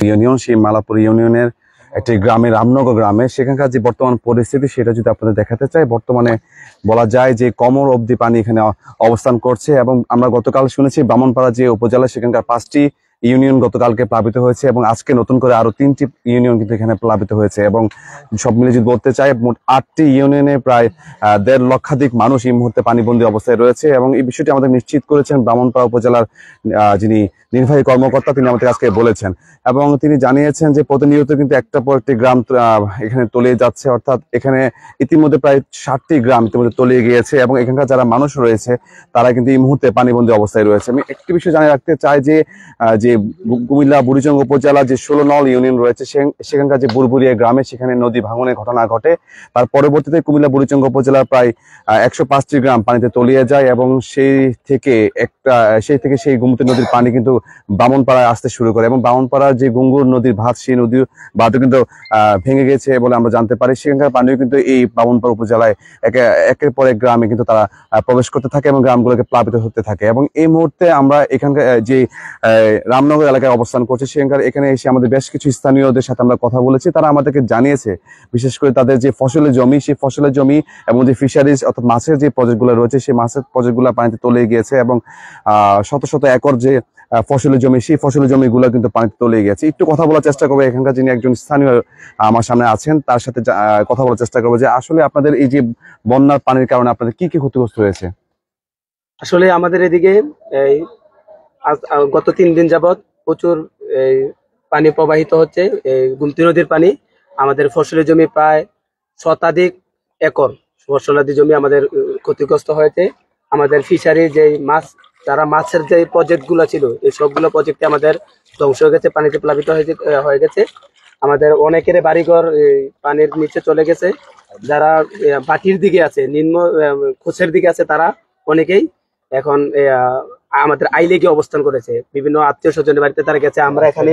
Union, সেই মালাপুর ইউনিয়নের একটি গ্রামে, রামনগর গ্রামে, সেখানকার যে বর্তমান পরিস্থিতি সেটা যদি আপনাদের দেখাতে চাই। বর্তমানে বলা যায় যে কোমর অবধি পানি এখানে অবস্থান করছে এবং আমরা গতকাল শুনেছি ব্রাহ্মণপাড়া যে উপজেলা সেখানকার 5টি ইউনিয়ন গতকালকে প্লাবিত হয়েছে এবং আজকে নতুন করে আরো 3টি ইউনিয়ন কিন্তু এখানে প্লাবিত হয়েছে এবং সব মিলে যদি বলতে চাই মোট 8টি ইউনিয়নে প্রায় 1.5 লক্ষাধিক মানুষ এই মুহূর্তে পানিবন্দী অবস্থায় রয়েছে এবং এই বিষয়টি আমাদের নিশ্চিত করেছেন ব্রাহ্মণপাড়া উপজেলার যিনি নির্বাহী কর্মকর্তা, তিনি আমাদের আজকে বলেছেন এবং তিনি জানিয়েছেন যে প্রতিনিয়ত কিন্তু একটা পর একটি গ্রাম এখানে তলিয়ে যাচ্ছে, অর্থাৎ এখানে ইতিমধ্যে প্রায় 60টি গ্রাম ইতিমধ্যে তলিয়ে গিয়েছে এবং এখানকার যারা মানুষ রয়েছে তারা কিন্তু এই মুহূর্তে পানিবন্দী অবস্থায় রয়েছে। আমি একটি বিষয় জানিয়ে রাখতে চাই যে কুমিল্লা বুড়িচং উপজেলা যে 16 নং ইউনিয়ন রয়েছে সেখানকার যে বুড়বুড়িয়া গ্রামে সেখানে নদী ভাঙনের ঘটনা ঘটে, তার পরবর্তীতে কুমিল্লা বুড়িচং উপজেলার প্রায় 105টি গ্রাম পানিতে তলিয়ে যায় এবং সেই থেকে সেই গোমতী নদীর পানি কিন্তু ব্রাহ্মণপাড়ায় আসতে শুরু করে এবং ব্রাহ্মণপাড়ার যে গুঙ্গুর নদীর ভাত, সেই নদীর ভাতও কিন্তু ভেঙে গেছে বলে আমরা জানতে পারি। সেখানকার পানিও কিন্তু এই ব্রাহ্মণপাড়া উপজেলায় একের পর এক গ্রামে কিন্তু তারা প্রবেশ করতে থাকে এবং গ্রামগুলোকে প্লাবিত হতে থাকে এবং এই মুহূর্তে আমরা এখানকার যে রামনগর এলাকায় অবস্থান করছি সেখানকার এখানে এসে আমাদের বেশ কিছু স্থানীয়দের সাথে আমরা কথা বলেছি। তারা আমাদেরকে জানিয়েছে বিশেষ করে তাদের যে ফসলের জমি, সেই ফসলের জমি এবং যে ফিশারিজ অর্থাৎ মাছের যে প্রজেক্টগুলো রয়েছে সেই মাছের প্রজেক্টগুলো পানিতে তলিয়ে গিয়েছে এবং শত শত একর যে ফসলের জমি, সেই ফসলের জমিগুলো কিন্তু পানিতে তলিয়ে গেছে। একটু কথা বলার চেষ্টা করবো এখানকার যিনি একজন স্থানীয় আমার সামনে আছেন তার সাথে কথা বলার চেষ্টা করবো যে আসলে আপনাদের এই যে বন্যার পানির কারণে আপনাদের কি কি ক্ষতিগ্রস্ত হয়েছে। আসলে আমাদের এদিকে গত 3 দিন যাবৎ প্রচুর পানি প্রবাহিত হচ্ছে, গুমতি নদীর পানি। আমাদের ফসলের জমি প্রায় শতাধিক একর ফসলাদি জমি আমাদের ক্ষতিগ্রস্ত হয়েছে। আমাদের ফিশারি যে যারা মাছের যে প্রজেক্ট গুলো ছিল এই সবগুলো প্রজেক্টে আমাদের ধ্বংস হয়ে গেছে, পানিতে প্লাবিত হয়ে গেছে। আমাদের অনেকের বাড়িঘর পানির নিচে চলে গেছে। যারা বাটির দিকে আছে, নিম্ন খোঁচের দিকে আছে, তারা অনেকেই এখন আমাদের আইলেগে অবস্থান করেছে, বিভিন্ন আত্মীয় স্বজনের বাড়িতে তারা গেছে। আমরা এখানে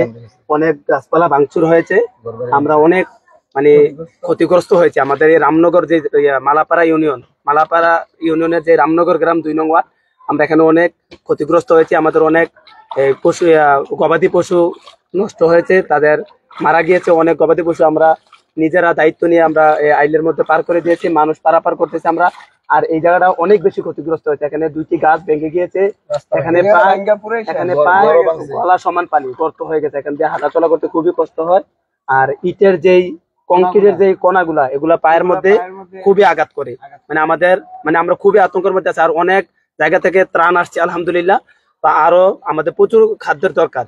অনেক গাছপালা ভাঙচুর হয়েছে, আমরা অনেক মানে ক্ষতিগ্রস্ত হয়েছে। আমাদের এই রামনগর যে মালাপাড়া ইউনিয়নের যে রামনগর গ্রাম 2 নং ওয়ার্ড, আমরা এখানে অনেক ক্ষতিগ্রস্ত হয়েছে। আমাদের অনেক পশু, গবাদি পশু নষ্ট হয়েছে, তাদের মারা গিয়েছে অনেক গবাদি পশু। আমরা নিজেরা দায়িত্ব নিয়ে আমরা আইলের মধ্যে পার করে দিয়েছি, মানুষ পারাপার করতেছে আমরা। আর এই জায়গাটা অনেক বেশি ক্ষতিগ্রস্ত হয়েছে, এখানে 2টি গাছ ভেঙে গিয়েছে, এখানে প্রায় গলা সমান পানি গর্ত হয়ে গেছে, এখান দিয়ে হাঁটাচলা করতে খুবই কষ্ট হয়। আর ইটের যেই কংক্রিটের যে কণাগুলা এগুলা পায়ের মধ্যে খুবই আঘাত করে, আমরা খুবই আতঙ্কের মধ্যে আছি। আর অনেক জায়গা থেকে ত্রাণ আসছে আলহামদুলিল্লাহ, তা আরো আমাদের প্রচুর খাদ্যের দরকার।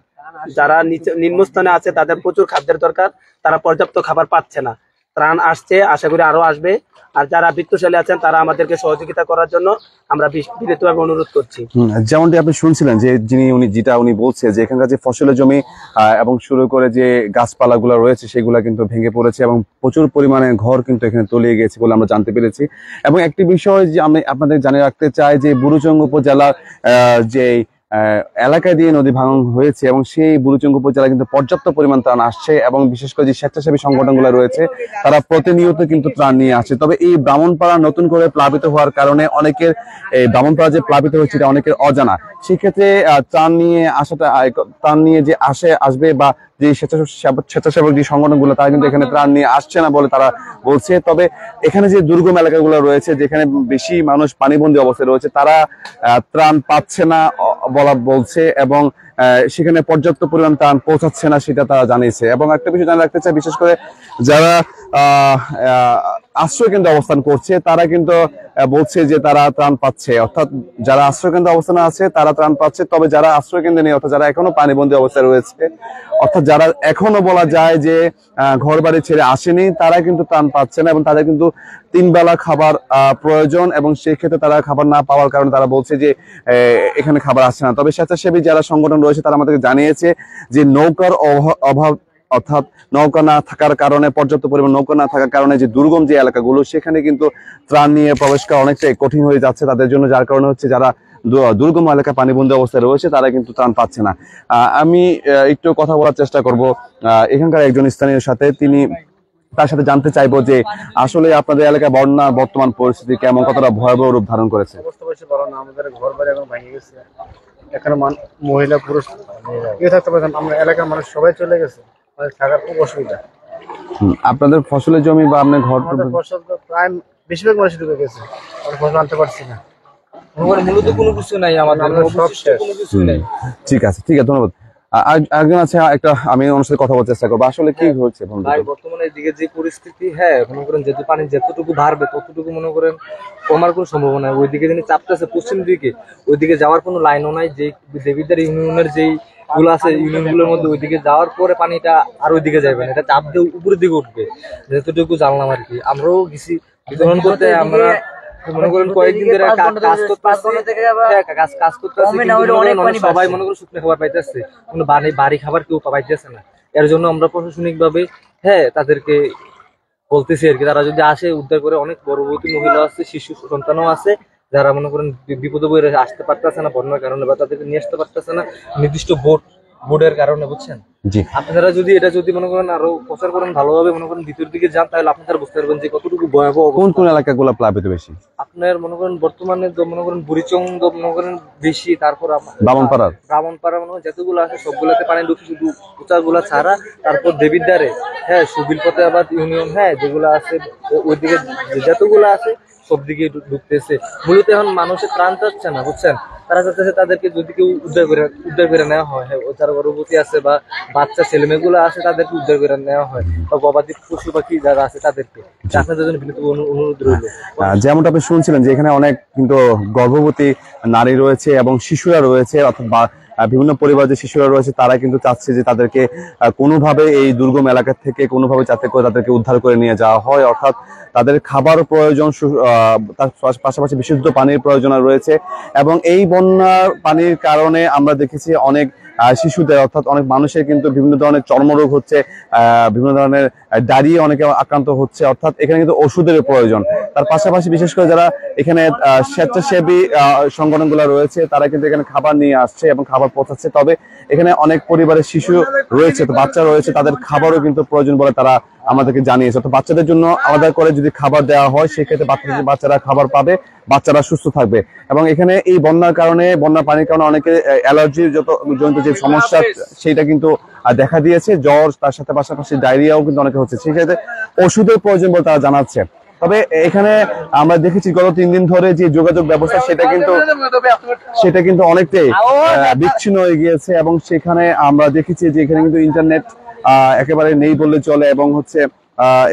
যারা নিম্নস্থানে আছে তাদের প্রচুর খাদ্যের দরকার, তারা পর্যাপ্ত খাবার পাচ্ছে না। ত্রাণ আসছে, আশা করি আরো আসবে। আর যারা বিত্তশালী আছেন তারা আমাদেরকে সহযোগিতা করার জন্য আমরা বিনীতভাবে অনুরোধ করছি। যেমনটি আপনি শুনছিলেন যে উনি বলছে যে এখানকার যে ফসলের জমি এবং শুরু করে যে গাছপালাগুলো রয়েছে সেগুলা কিন্তু ভেঙে পড়েছে এবং প্রচুর পরিমাণে ঘর কিন্তু এখানে তলিয়ে গেছে বলে আমরা জানতে পেরেছি। এবং একটি বিষয় যে আমি আপনাদের জানিয়ে রাখতে চাই যে বুড়িচং উপজেলার যে এলাকা দিয়ে নদী ভাঙন হয়েছে এবং সেই বুড়িচং উপজেলা কিন্তু পর্যাপ্ত পরিমাণ ত্রাণ আসছে এবং বিশেষ করে যে স্বেচ্ছাসেবী সংগঠনগুলো রয়েছে তারা প্রতিনিয়ত কিন্তু ত্রাণ নিয়ে আসছে। তবে এই ব্রাহ্মণপাড়া নতুন করে প্লাবিত হওয়ার কারণে অনেকের এই ব্রাহ্মণপাড়া যে প্লাবিত হয়েছে এটা অনেকের অজানা। সেক্ষেত্রে ত্রাণ নিয়ে যে আসবে বা যে স্বেচ্ছাসেবক যে সংগঠনগুলো তারা কিন্তু এখানে ত্রাণ নিয়ে আসছে না বলে তারা বলছে। তবে এখানে যে দুর্গম এলাকাগুলো রয়েছে যেখানে বেশি মানুষ পানিবন্দী অবস্থায় রয়েছে তারা ত্রাণ পাচ্ছে না বলছে এবং সেখানে পর্যাপ্ত পরিমাণ ত্রাণ পৌঁছাচ্ছে না সেটা তারা জানিয়েছে। এবং একটা বিষয় জানা রাখতে চাই, বিশেষ করে যারা আশ্রয় কেন্দ্রে অবস্থান করছে তারা কিন্তু বলছে যে তারা ত্রাণ পাচ্ছে, অর্থাৎ যারা আশ্রয় কেন্দ্রে অবস্থানে আছে তারা ত্রাণ পাচ্ছে। তবে যারা আশ্রয় কেন্দ্রে নেই, অর্থাৎ যারা এখনো পানিবন্দী অবস্থায় রয়েছে, অর্থাৎ যারা এখনো বলা যায় যে ঘর বাড়ি ছেড়ে আসেনি, তারা কিন্তু ত্রাণ পাচ্ছে না এবং তাদের কিন্তু 3 বেলা খাবার প্রয়োজন এবং সেই ক্ষেত্রে তারা খাবার না পাওয়ার কারণে তারা বলছে যে এখানে খাবার আসছে না। তবে স্বেচ্ছাসেবী যারা সংগঠন রয়েছে তারা আমাদেরকে জানিয়েছে যে নৌকার অভাব, অর্থাৎ নৌকা না থাকার কারণে, পর্যাপ্ত পরিমাণ নৌকা না থাকার কারণে যে দুর্গম যে এলাকাগুলো সেখানে কিন্তু ত্রাণ নিয়ে প্রবেশ করা অনেকটাই কঠিন হয়ে যাচ্ছে তাদের জন্য, যার কারণে হচ্ছে যারা দুর্গম এলাকা পানিবন্দী অবস্থায় রয়েছে তারা কিন্তু ত্রাণ পাচ্ছে না। আমি একটু কথা বলার চেষ্টা করব এখানকার একজন স্থানীয় সাথে, তার সাথে জানতে চাইবো যে আসলে আপনাদের এলাকায় বন্যার বর্তমান পরিস্থিতি কেমন, কতটা ভয়াবহ রূপ ধারণ করেছে। আমাদের ঘর বাড়ি এখন ভেঙে গেছে, এখানে মহিলা পুরুষ থাকতে পারছেন, আমরা এলাকার মানুষ সবাই চলে গেছে, আমাদের থাকার খুব অসুবিধা। আপনাদের ফসলের জমি বা আপনার ঘর আমাদের ফসল তো প্রায় বেশিরভাগ মানুষ ডুবে গেছে, আমরা ফসল আনতে পারছি না, মূলত কোনো কিছু নাই আমাদের, সব শেষ। কোনো কিছু নাই। ঠিক আছে, ঠিক আছে, ধন্যবাদ। একজন আছে, একটা আমি ওনার সাথে কথা বলার চেষ্টা করবো, আসলে কি হচ্ছে ভাই বর্তমানে এদিকে যে পরিস্থিতি, হ্যাঁ মনে করেন যেহেতু পানি যতটুকু বাড়বে ততটুকু মনে করেন কমার কোনো সম্ভাবনা নাই। ওইদিকে যিনি চাপতেছে পশ্চিম দিকে, ওইদিকে যাওয়ার কোনো লাইনও নাই। যে দেবিদ্বার ইউনিয়নের যেই গুলো আছে ইউনিয়নগুলোর মধ্যে, ওইদিকে যাওয়ার পরে পানিটা আর ওইদিকে যাবে না, এটা চাপ দিয়ে উপরের দিকে উঠবে, যতটুকু জানলাম আর কি। আমরাও গেছি বিতরণ করতে, আমরা মনে করেন কয়েকদিন ধরে কাজ করতেছি, সবাই মনে করেন শুকনো খাবার পাইতেছে, কোনো বাড়ি খাবার কেউ পাইতেছে না। এর জন্য আমরা প্রশাসনিক ভাবে হ্যাঁ তাদেরকে বলতেছি আর কি, তারা যদি আসে উদ্ধার করে। অনেক গর্ভবতী মহিলা আছে, শিশু সন্তানও আছে, যারা মনে করেন বিপদে বয়ে আসতে পারতেছে না বন্যার কারণে, বা তাদেরকে নিয়ে আসতে পারতেছে না নির্দিষ্ট বোর্ডের কারণে, বুঝছেন। জি, আপনারা যদি এটা যদি মনে করেন আরো প্রচার করেন ভালোভাবে, মনে করেন ভিতর দিকে যান, তাহলে আপনারা বুঝতে পারবেন যে কতটুকু ভয়াবহ। কোন কোন এলাকাগুলো প্লাবিত বেশি? আপনার মনে করেন বর্তমানে মনে করেন বুড়িচং মনে করেন বেশি, তারপর ব্রাহ্মণপাড়া মনে করেন যতগুলো আছে সবগুলোতে পানি ঢুকছে, শুধু উঁচাগুলা ছাড়া। তারপর দেবিদ্বারে, হ্যাঁ সুবিলপথে আবার ইউনিয়ন, হ্যাঁ যেগুলো আছে ওইদিকে যতগুলো আছে সব দিকে ঢুকতেছে। মূলত এখন মানুষের ত্রাণ চাচ্ছে না, বুঝছেন। তারা চাচ্ছে তাদেরকে যদি কেউ উদ্ধার করে নেওয়া হয়, হ্যাঁ যারা গর্ভবতী আছে বা বাচ্চা ছেলে মেয়েগুলো আছে তাদেরকে উদ্ধার করে নেওয়া হয়, বা গবাদি পশু পাখি যারা আছে তাদেরকে। আপনাদের জন্য বিনীত অনুরোধ রইল। যেমনটা আপনি শুনছিলেন যে এখানে অনেক কিন্তু গর্ভবতী নারী রয়েছে এবং শিশুরা রয়েছে, অর্থাৎ বিভিন্ন পরিবার যে শিশুরা রয়েছে তারা কিন্তু চাচ্ছে যে তাদেরকে কোনোভাবে এই দুর্গম এলাকা থেকে কোনোভাবে যাতে করে তাদেরকে উদ্ধার করে নিয়ে যাওয়া হয়, অর্থাৎ তাদের খাবার প্রয়োজন, তার পাশাপাশি বিশুদ্ধ পানির প্রয়োজন রয়েছে। এবং এই বন্যার পানির কারণে আমরা দেখেছি অনেক শিশুদের, অর্থাৎ অনেক মানুষের কিন্তু বিভিন্ন ধরনের চর্মরোগ হচ্ছে, বিভিন্ন ধরনের ডায়রিয়া অনেকে আক্রান্ত হচ্ছে, অর্থাৎ এখানে কিন্তু ওষুধের প্রয়োজন। তার পাশাপাশি বিশেষ করে যারা এখানে স্বেচ্ছাসেবী সংগঠনগুলো রয়েছে তারা কিন্তু এখানে খাবার নিয়ে আসছে এবং খাবার পৌঁছাচ্ছে। তবে এখানে অনেক পরিবারের শিশু রয়েছে, বাচ্চা রয়েছে, তাদের খাবারও কিন্তু প্রয়োজন বলে তারা আমাদেরকে জানিয়েছে। তো বাচ্চাদের জন্য আলাদা করে যদি খাবার দেওয়া হয় সেক্ষেত্রে বাচ্চারা খাবার পাবে, বাচ্চারা সুস্থ থাকবে। এবং এখানে এই বন্যার পানির কারণে অনেকে অ্যালার্জির জনিত যে সমস্যা সেটা কিন্তু দেখা দিয়েছে, জ্বর, তার সাথে পাশাপাশি ডায়রিয়াও কিন্তু অনেকে হচ্ছে, সেক্ষেত্রে ওষুধের প্রয়োজন বলে তারা জানাচ্ছে। তবে এখানে আমরা দেখেছি গত 3 দিন ধরে যে যোগাযোগ ব্যবস্থা সেটা কিন্তু অনেকটাই বিচ্ছিন্ন হয়ে গিয়েছে, এবং সেখানে আমরা দেখেছি যে এখানে কিন্তু ইন্টারনেট একেবারে নেই বললে চলে, এবং হচ্ছে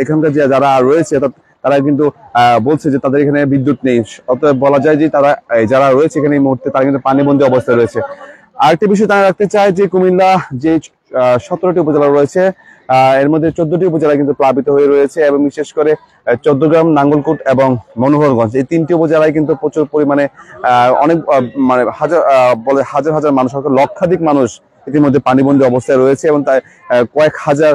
এখানকার যে যারা রয়েছে তারা কিন্তু বলছে যে তাদের এখানে বিদ্যুৎ নেই। অতএব বলা যায় যে তারা যারা রয়েছে এখানে এই মুহূর্তে তারা কিন্তু পানিবন্দী অবস্থায় রয়েছে। আরেকটি বিষয় তারা রাখতে চায় যে কুমিল্লা যে 17টি উপজেলা রয়েছে এর মধ্যে 14টি উপজেলা কিন্তু প্লাবিত হয়ে রয়েছে, এবং বিশেষ করে চৌদ্দগ্রাম, নাঙ্গলকোট এবং মনোহরগঞ্জ এই 3টি উপজেলায় কিন্তু প্রচুর পরিমাণে অনেক মানে হাজার হাজার মানুষ, লক্ষাধিক মানুষ ইতিমধ্যে পানিবন্দী অবস্থায় রয়েছে, এবং তাই কয়েক হাজার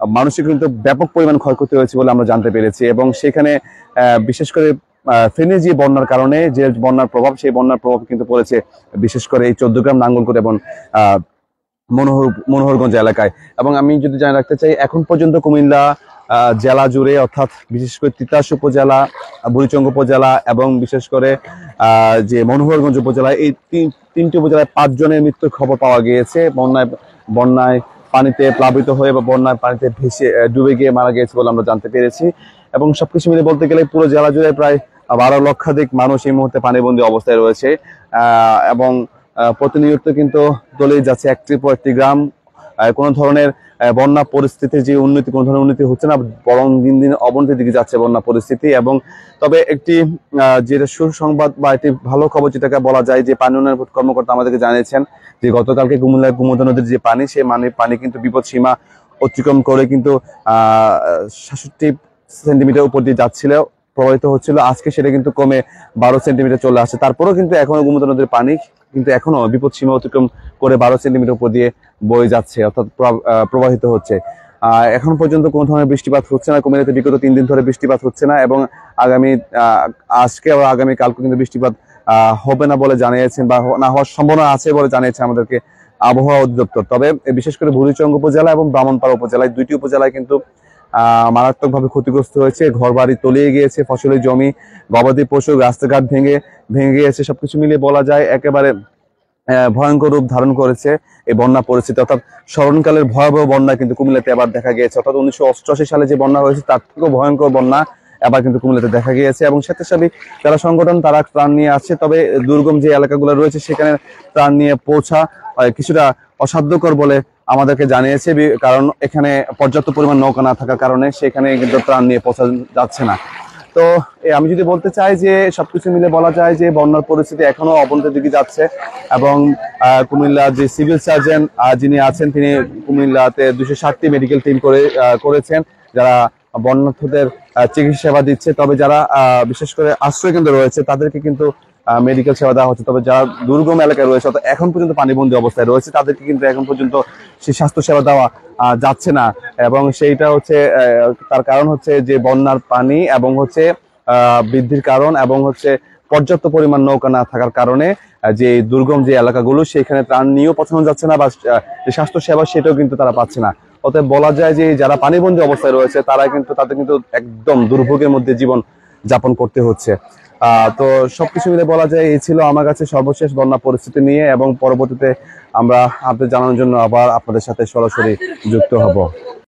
মানুষের কিন্তু ব্যাপক পরিমাণ ক্ষয়ক্ষতি হয়েছে বলে আমরা জানতে পেরেছি। এবং সেখানে বিশেষ করে ফেনী যে বন্যার কারণে যে বন্যার প্রভাব, সেই বন্যার প্রভাব কিন্তু পড়েছে বিশেষ করে এই চৌদ্দগ্রাম, নাঙ্গলকোট এবং মনোহরগঞ্জ এলাকায়। এবং আমি যদি জানিয়ে রাখতে চাই, এখন পর্যন্ত কুমিল্লা জেলা জুড়ে, অর্থাৎ বিশেষ করে তিতাস উপজেলা, বুড়িচং উপজেলা এবং বিশেষ করে যে মনোহরগঞ্জ উপজেলা, এই তিনটি উপজেলায় 5 জনের মৃত্যুর খবর পাওয়া গিয়েছে বন্যায় পানিতে প্লাবিত হয়ে বা বন্যায় পানিতে ডুবে গিয়ে মারা গিয়েছে বলে আমরা জানতে পেরেছি। এবং সবকিছু মিলে বলতে গেলে পুরো জেলা জুড়ে প্রায় 12 লক্ষাধিক মানুষ এই মুহূর্তে পানিবন্দী অবস্থায় রয়েছে, এবং প্রতিনিয়ত কিন্তু দলেই যাচ্ছে একটি পর একটি গ্রাম। কোনো ধরনের বন্যা পরিস্থিতির যে কোনো ধরনের উন্নতি হচ্ছে না, বরং দিন দিন অবনতির দিকে যাচ্ছে বন্যা পরিস্থিতি। এবং তবে একটি যেটা সুসংবাদ বা একটি ভালো খবর যেটাকে বলা যায়, যে পানি উন্নয়ন কর্মকর্তা আমাদেরকে জানিয়েছেন যে গতকালকে কুমিল্লার গোমতী নদীর যে পানি, সেই পানি কিন্তু বিপদ সীমা অতিক্রম করে কিন্তু 66 সেন্টিমিটার উপর দিয়ে যাচ্ছিল, প্রবাহিত হচ্ছিল। আজকে সেটা কিন্তু কমে 12 সেন্টিমিটার চলে আসছে। তারপরেও কিন্তু এখনো গোমতী নদীর পানি কিন্তু এখনো বিপদ সীমা অতিক্রম করে 12 সেন্টিমিটার উপর দিয়ে বয়ে যাচ্ছে, অর্থাৎ প্রবাহিত হচ্ছে। এখন পর্যন্ত কোনো ধরনের বৃষ্টিপাত হচ্ছে না কুমিল্লাতে, বিগত 3 দিন ধরে বৃষ্টিপাত হচ্ছে না, এবং আজকে বা আগামী কালকে কিন্তু বৃষ্টিপাত হবে না বলে জানিয়েছেন, বা না হওয়ার সম্ভাবনা আছে বলে জানিয়েছে আমাদেরকে আবহাওয়া অধিদপ্তর। তবে বিশেষ করে বুড়িচং উপজেলা এবং ব্রাহ্মণপাড়া উপজেলায়, 2টি উপজেলায় কিন্তু মারাত্মকভাবে ক্ষতিগ্রস্ত হয়েছে, ঘর বাড়ি তলিয়ে গিয়েছে, ফসলের জমি, গবাদি পশু, রাস্তাঘাট ভেঙে গিয়েছে। সবকিছু মিলিয়ে বলা যায় একেবারে ভয়ঙ্কর রূপ ধারণ করেছে এই বন্যা পরিস্থিতি, অর্থাৎ স্মরণকালের ভয়াবহ বন্যা কিন্তু কুমিল্লাতে এবার দেখা গিয়েছে। অর্থাৎ 1988 সালে যে বন্যা হয়েছে তার থেকেও ভয়ঙ্কর বন্যা এবার কিন্তু কুমিল্লাতে দেখা গিয়েছে। এবং স্বেচ্ছাসেবী যারা সংগঠন তারা ত্রাণ নিয়ে আসছে, তবে দুর্গম যে এলাকাগুলো রয়েছে সেখানে ত্রাণ নিয়ে পৌঁছা কিছুটা অসাধ্যকর বলে আমাদেরকে জানিয়েছে, কারণ এখানে পর্যাপ্ত পরিমাণ নৌকা না থাকার কারণে সেখানে কিন্তু ত্রাণ নিয়ে পৌঁছা যাচ্ছে না। তো আমি যদি বলতে চাই যে সবকিছু মিলে বলা যায় যে বন্যার পরিস্থিতি এখনো অবনতির দিকে যাচ্ছে। এবং কুমিল্লা যে সিভিল সার্জন যিনি আছেন তিনি কুমিল্লাতে 260টি মেডিকেল টিম করেছেন যারা বন্যার্থদের চিকিৎসা সেবা দিচ্ছে। তবে যারা বিশেষ করে আশ্রয় কেন্দ্র রয়েছে তাদেরকে কিন্তু মেডিকেল সেবা দেওয়া হচ্ছে। তবে যারা দুর্গম এলাকায় রয়েছে অর্থাৎ এখন পর্যন্ত পানিবন্দী অবস্থায় রয়েছে তাদেরকে কিন্তু এখন পর্যন্ত সেই স্বাস্থ্য সেবা দেওয়া যাচ্ছে না। এবং সেইটা হচ্ছে তার কারণ হচ্ছে যে বন্যার পানি এবং হচ্ছে বৃদ্ধির কারণ এবং হচ্ছে পর্যাপ্ত পরিমাণ নৌকা না থাকার কারণে যে দুর্গম যে এলাকাগুলো সেখানে ত্রাণ নিয়েও পৌঁছানো যাচ্ছে না, বা যে স্বাস্থ্য সেবা সেটাও কিন্তু তারা পাচ্ছে না। অতএব বলা যায় যে যারা পানিবন্দী অবস্থায় রয়েছে তাদের কিন্তু একদম দুর্ভোগের মধ্যে জীবন যাপন করতে হচ্ছে। তো সবকিছু মিলে বলা যায় এই ছিল আমার কাছে সর্বশেষ বন্যা পরিস্থিতি নিয়ে, এবং পরবর্তীতে আমরা আপনাদের জানানোর জন্য আবার আপনাদের সাথে সরাসরি যুক্ত হব।